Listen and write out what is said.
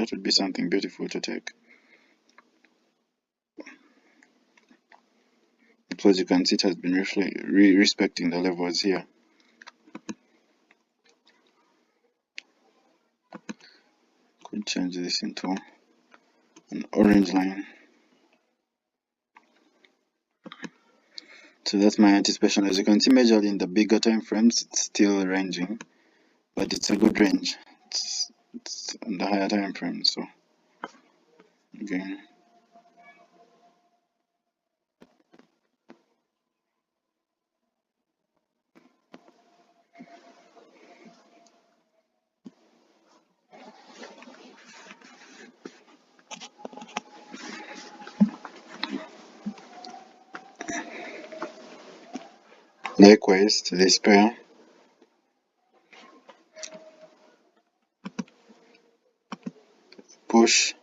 that would be something beautiful to take. Because you can see it has been respecting the levels here. Could change this into an orange line. So that's my anticipation. As you can see, majorly in the bigger time frames, it's still ranging, but it's a good range. It's on the higher time frame. So again, likewise to this pair. Push